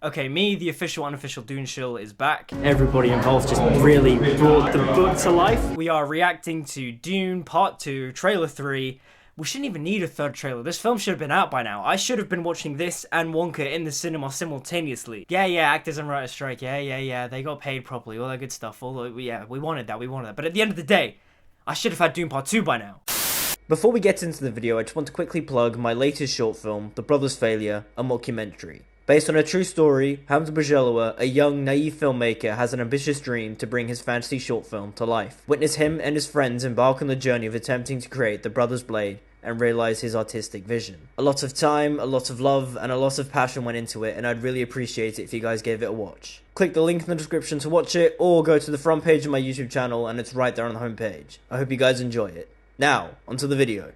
Okay, me, the official unofficial Dune shill, is back. Everybody involved just really brought the book to life. We are reacting to Dune Part 2, Trailer 3. We shouldn't even need a third trailer. This film should have been out by now. I should have been watching this and Wonka in the cinema simultaneously. Yeah, actors and writers strike. Yeah. They got paid properly. All that good stuff. Yeah, we wanted that. But at the end of the day, I should have had Dune Part 2 by now. Before we get into the video, I just want to quickly plug my latest short film, The Brothers' Failure, a mockumentary. Based on a true story, Hamza Boujalloua, a young, naive filmmaker, has an ambitious dream to bring his fantasy short film to life. Witness him and his friends embark on the journey of attempting to create the Brothers' Blade and realize his artistic vision. A lot of time, a lot of love, and a lot of passion went into it, and I'd really appreciate it if you guys gave it a watch. Click the link in the description to watch it, or go to the front page of my YouTube channel, and it's right there on the homepage. I hope you guys enjoy it. Now, onto the video.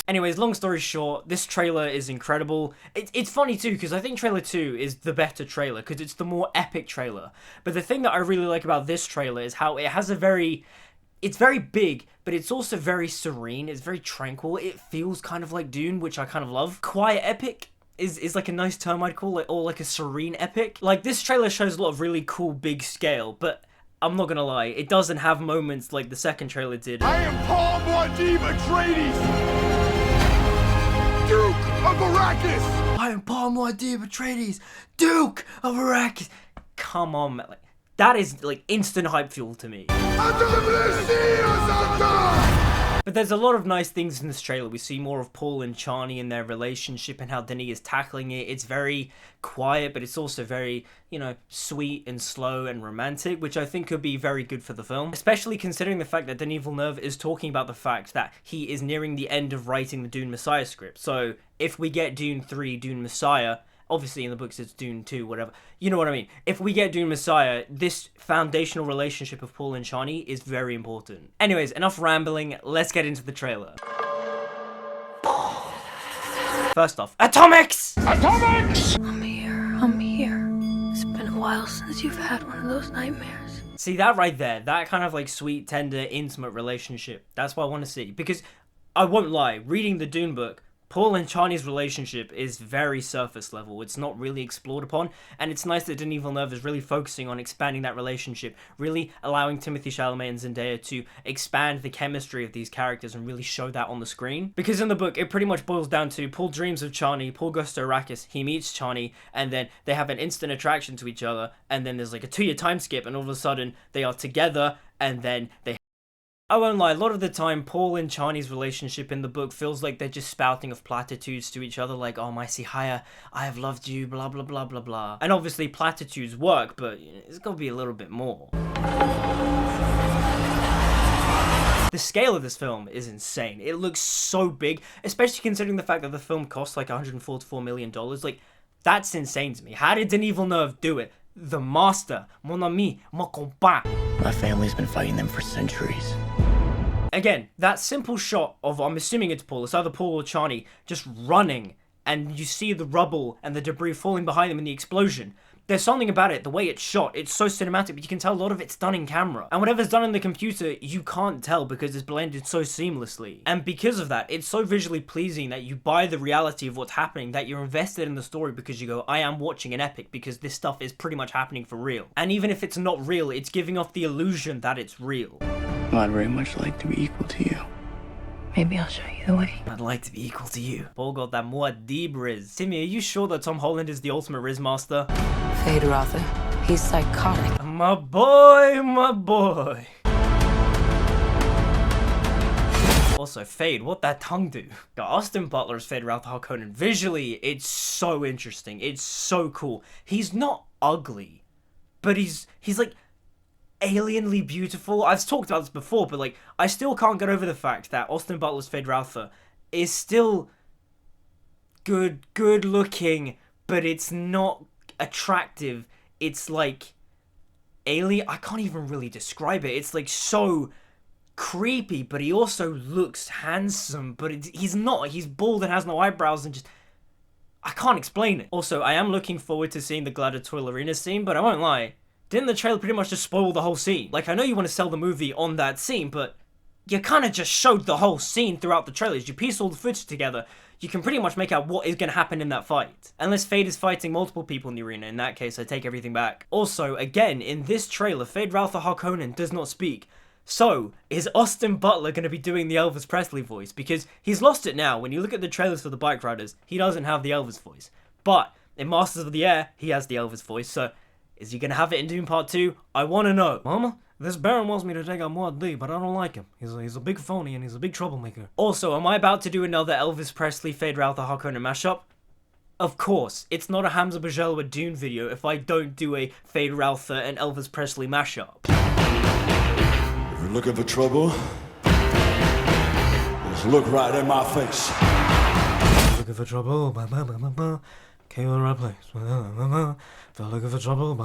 Anyways, long story short, this trailer is incredible. It's funny too, because I think trailer 2 is the better trailer, because it's the more epic trailer. But the thing that I really like about this trailer is how it has it's very big, but it's also very serene, it's very tranquil. It feels kind of like Dune, which I kind of love. Quiet epic is like a nice term I'd call it, or like a serene epic. Like, this trailer shows a lot of really cool big scale, but I'm not gonna lie, it doesn't have moments like the second trailer did. I am Paul Atreides, Duke of Arrakis! I am Paul Atreides, Duke of Arrakis! Come on, man. Like, that is, like, instant hype fuel to me. But there's a lot of nice things in this trailer. We see more of Paul and Chani and their relationship and how Denis is tackling it. It's very quiet, but it's also very, you know, sweet and slow and romantic, which I think could be very good for the film. Especially considering the fact that Denis Villeneuve is talking about the fact that he is nearing the end of writing the Dune Messiah script. So if we get Dune 3, Dune Messiah, obviously in the books it's Dune 2, whatever. You know what I mean. If we get Dune Messiah, this foundational relationship of Paul and Chani is very important. Anyways, enough rambling, let's get into the trailer. First off, atomics! Atomics! I'm here. It's been a while since you've had one of those nightmares. See, that right there, that kind of like sweet, tender, intimate relationship, that's what I want to see. Because, I won't lie, reading the Dune book, Paul and Chani's relationship is very surface level. It's not really explored upon, and it's nice that Denis Villeneuve is really focusing on expanding that relationship, really allowing Timothée Chalamet and Zendaya to expand the chemistry of these characters and really show that on the screen. Because in the book, it pretty much boils down to Paul dreams of Chani, Paul goes to Arrakis, he meets Chani, and then they have an instant attraction to each other, and then there's like a 2-year time skip, and all of a sudden, they are together, and then they... I won't lie, a lot of the time, Paul and Chani's relationship in the book feels like they're just spouting of platitudes to each other, like, oh, my Sihaya, I have loved you, blah, blah, blah, blah, blah. And obviously, platitudes work, but it's gotta be a little bit more. The scale of this film is insane. It looks so big, especially considering the fact that the film cost like $144 million. Like, that's insane to me. How did Denis Villeneuve do it? The master, mon ami, mon compas. My family's been fighting them for centuries. Again, that simple shot of, I'm assuming it's Paul, it's either Paul or Chani, just running, and you see the rubble and the debris falling behind them in the explosion. There's something about it, the way it's shot, it's so cinematic, but you can tell a lot of it's done in camera. And whatever's done in the computer, you can't tell because it's blended so seamlessly. And because of that, it's so visually pleasing that you buy the reality of what's happening, that you're invested in the story because you go, I am watching an epic because this stuff is pretty much happening for real. And even if it's not real, it's giving off the illusion that it's real. Well, I'd very much like to be equal to you. Maybe I'll show you the way. I'd like to be equal to you. Paul got that Muad'Dib riz. Timmy, are you sure that Tom Holland is the ultimate riz master? Fade Rother. He's psychotic. My boy, my boy. Also, Fade, what that tongue do? Austin Butler's Fade Ralph Harkonnen. Visually, it's so interesting. It's so cool. He's not ugly, but he's like alienly beautiful. I've talked about this before, but like, I still can't get over the fact that Austin Butler's Fade Ralph is still good looking, but it's not attractive. It's like alien. I can't even really describe it. It's like so creepy, but he also looks handsome, but he's not. He's bald and has no eyebrows and just... I can't explain it. Also, I am looking forward to seeing the gladiatorial arena scene, but I won't lie. Didn't the trailer pretty much just spoil the whole scene? Like, I know you want to sell the movie on that scene, but you kind of just showed the whole scene throughout the trailers. You pieced all the footage together. you can pretty much make out what is going to happen in that fight. Unless Fade is fighting multiple people in the arena, in that case I take everything back. Also, again, in this trailer, Fade Ralph Harkonnen does not speak. So, is Austin Butler going to be doing the Elvis Presley voice? Because he's lost it now. When you look at the trailers for the Bike Riders, he doesn't have the Elvis voice. But in Masters of the Air, he has the Elvis voice. So, is he going to have it in Dune Part 2? I want to know. Mama, this Baron wants me to take out Mod D, but I don't like him. He's a big phony and he's a big troublemaker. Also, am I about to do another Elvis Presley Fade Ralph Harkonnen mashup? Of course, it's not a Hamza Bajelwa Dune video if I don't do a Fade Ralph and Elvis Presley mashup. If you're looking for trouble, just look right in my face. Looking for trouble, came to the right place. Felt looking for trouble,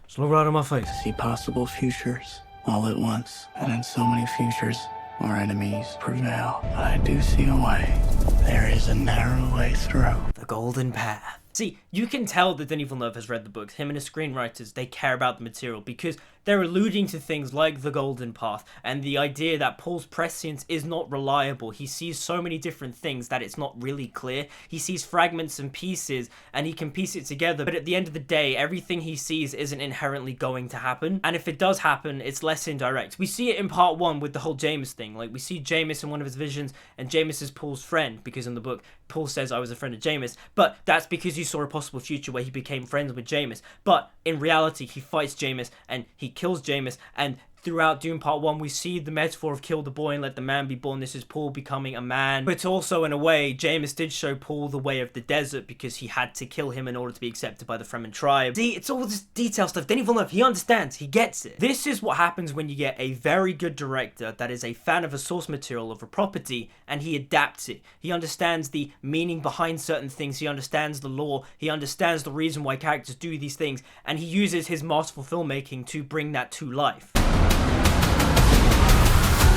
just look right in my face. See possible futures all at once, and in so many futures, our enemies prevail. But I do see a way. There is a narrow way through. The golden path. See, you can tell that Denis Villeneuve has read the books. Him and his screenwriters, they care about the material because they're alluding to things like the golden path and the idea that Paul's prescience is not reliable. He sees so many different things that it's not really clear. He sees fragments and pieces and he can piece it together, but at the end of the day, everything he sees isn't inherently going to happen. And if it does happen, it's less indirect. We see it in part 1 with the whole Jameis thing. Like, we see Jameis in one of his visions and Jameis is Paul's friend because in the book, Paul says, I was a friend of Jameis, but that's because you saw a possible future where he became friends with Jameis. But in reality, he fights Jameis and he kills Jameis, and throughout Dune Part 1, we see the metaphor of kill the boy and let the man be born. This is Paul becoming a man. But also, in a way, Jameis did show Paul the way of the desert because he had to kill him in order to be accepted by the Fremen tribe. See, it's all this detail stuff. Denis Villeneuve, he understands. He gets it. This is what happens when you get a very good director that is a fan of a source material, of a property, and he adapts it. He understands the meaning behind certain things. He understands the lore. He understands the reason why characters do these things, and he uses his masterful filmmaking to bring that to life.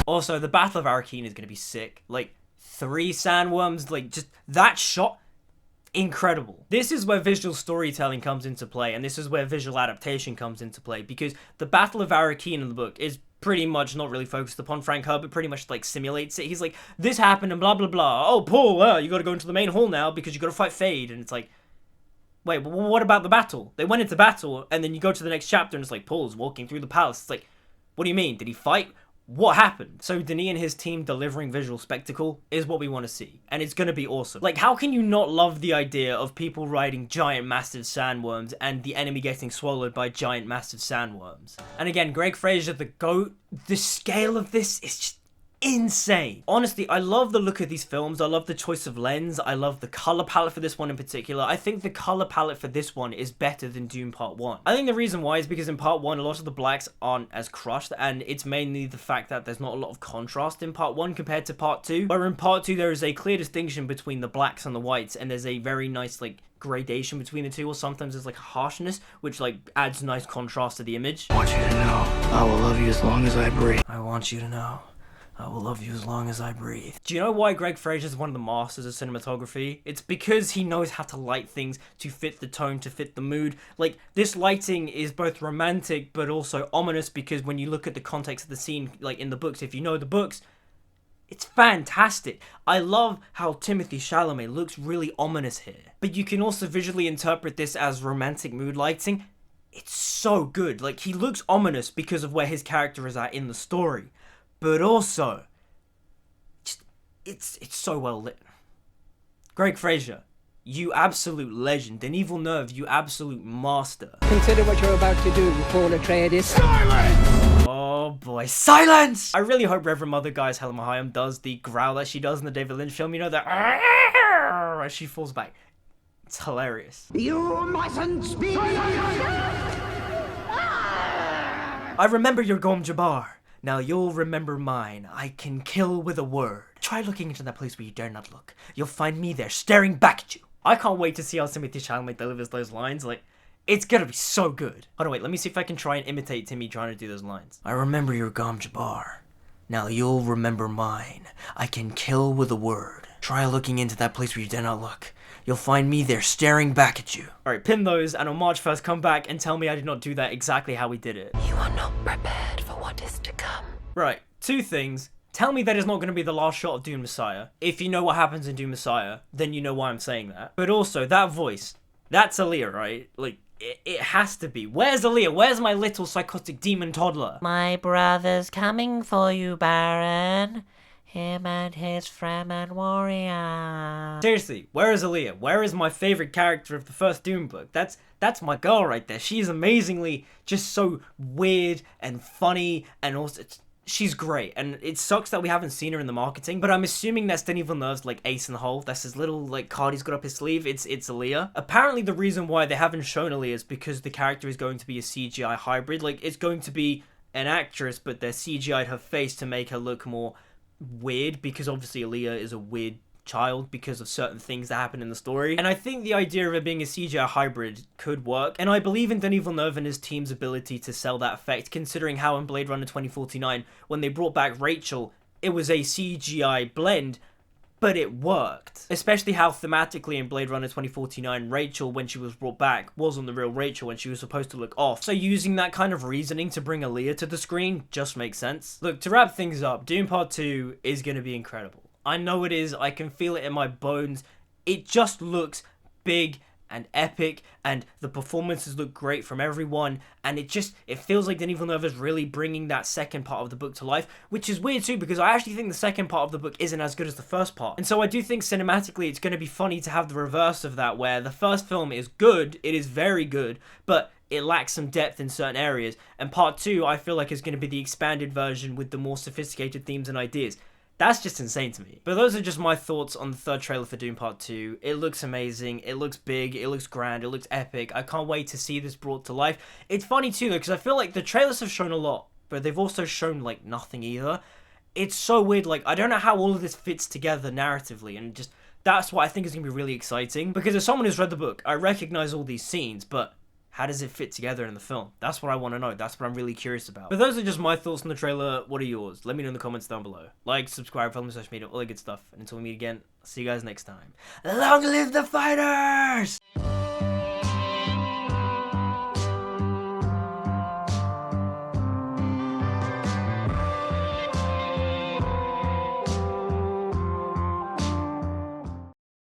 Also, the Battle of Arrakis is going to be sick. Like, 3 sandworms, like, just that shot, incredible. This is where visual storytelling comes into play, and this is where visual adaptation comes into play, because the Battle of Arrakis in the book is pretty much not really focused upon. Frank Herbert pretty much, like, simulates it. He's like, this happened and blah, blah, blah. Oh, Paul, you gotta go into the main hall now because you gotta fight Fade. And it's like, wait, but what about the battle? They went into battle, and then you go to the next chapter, and it's like, Paul's walking through the palace. It's like, what do you mean? Did he fight? What happened? So Denis and his team delivering visual spectacle is what we want to see, and it's gonna be awesome. Like, how can you not love the idea of people riding giant massive sandworms and the enemy getting swallowed by giant massive sandworms? And again, Greg Fraser, the GOAT, the scale of this is just insane. Honestly, I love the look of these films. I love the choice of lens. I love the color palette for this one in particular. I think the color palette for this one is better than Dune Part 1. I think the reason why is because in Part 1, a lot of the blacks aren't as crushed, and it's mainly the fact that there's not a lot of contrast in Part 1 compared to Part 2. Where in Part 2, there is a clear distinction between the blacks and the whites, and there's a very nice, like, gradation between the two, or sometimes there's like a harshness, which like adds nice contrast to the image. I want you to know, I will love you as long as I breathe. I want you to know, I will love you as long as I breathe. Do you know why Greg Fraser is one of the masters of cinematography? It's because he knows how to light things to fit the tone, to fit the mood. Like, this lighting is both romantic but also ominous, because when you look at the context of the scene, like in the books, if you know the books, it's fantastic. I love how Timothée Chalamet looks really ominous here. But you can also visually interpret this as romantic mood lighting. It's so good. Like, he looks ominous because of where his character is at in the story. But also, it's so well lit. Greg Fraser, you absolute legend. Denis Villeneuve, you absolute master. Consider what you're about to do, Paul Atreides. Silence! Oh boy, silence! I really hope Reverend Mother Gaius Helena Hayam does the growl that she does in the David Lynch film. You know, that as she falls back. It's hilarious. You mustn't speak! I remember your Gom Jabbar. Now you'll remember mine. I can kill with a word. Try looking into that place where you dare not look. You'll find me there, staring back at you. I can't wait to see how Timothée Chalamet delivers those lines. Like, it's gonna be so good. Hold on, wait, let me see if I can try and imitate Timmy trying to do those lines. I remember your Gom Jabbar. Now you'll remember mine. I can kill with a word. Try looking into that place where you dare not look. You'll find me there, staring back at you. Alright, pin those, and on March 1st, come back and tell me I did not do that exactly how we did it. You are not prepared for what is to come. Right, 2 things. Tell me that is not going to be the last shot of Dune Messiah. If you know what happens in Dune Messiah, then you know why I'm saying that. But also, that voice, that's Aaliyah, right? Like, it has to be. Where's Aaliyah? Where's my little psychotic demon toddler? My brother's coming for you, Baron. Him and his Fremen warrior. Seriously, where is Aaliyah? Where is my favorite character of the first Dune book? That's my girl right there. She's amazingly just so weird and funny, and also she's great. And it sucks that we haven't seen her in the marketing, but I'm assuming that's Denis Villeneuve's like ace in the hole. That's his little like card he's got up his sleeve. It's Aaliyah. Apparently the reason why they haven't shown Aaliyah is because the character is going to be a CGI hybrid. Like, it's going to be an actress, but they're CGI'd her face to make her look more weird, because obviously Aaliyah is a weird child because of certain things that happen in the story. And I think the idea of it being a CGI hybrid could work, and I believe in Denis Villeneuve and his team's ability to sell that effect, considering how in Blade Runner 2049, when they brought back Rachel, it was a CGI blend, but it worked. Especially how thematically in Blade Runner 2049, Rachel, when she was brought back, wasn't the real Rachel when she was supposed to look off. So using that kind of reasoning to bring Aaliyah to the screen just makes sense. Look, to wrap things up, Dune Part 2 is going to be incredible. I know it is, I can feel it in my bones. It just looks big and epic, and the performances look great from everyone, and it feels like Denis Villeneuve is really bringing that second part of the book to life, which is weird too, because I actually think the second part of the book isn't as good as the first part. And so I do think cinematically it's going to be funny to have the reverse of that, where the first film is good, it is very good, but it lacks some depth in certain areas, and part 2 I feel like is going to be the expanded version with the more sophisticated themes and ideas. That's just insane to me. But those are just my thoughts on the third trailer for Dune Part 2. It looks amazing, it looks big, it looks grand, it looks epic. I can't wait to see this brought to life. It's funny too though, because I feel like the trailers have shown a lot, but they've also shown like nothing either. It's so weird, like I don't know how all of this fits together narratively, and just that's what I think is going to be really exciting. Because as someone who's read the book, I recognize all these scenes, but how does it fit together in the film? That's what I want to know. That's what I'm really curious about. But those are just my thoughts on the trailer. What are yours? Let me know in the comments down below. Like, subscribe, follow me on social media, all that good stuff. And until we meet again, I'll see you guys next time. Long live the fighters!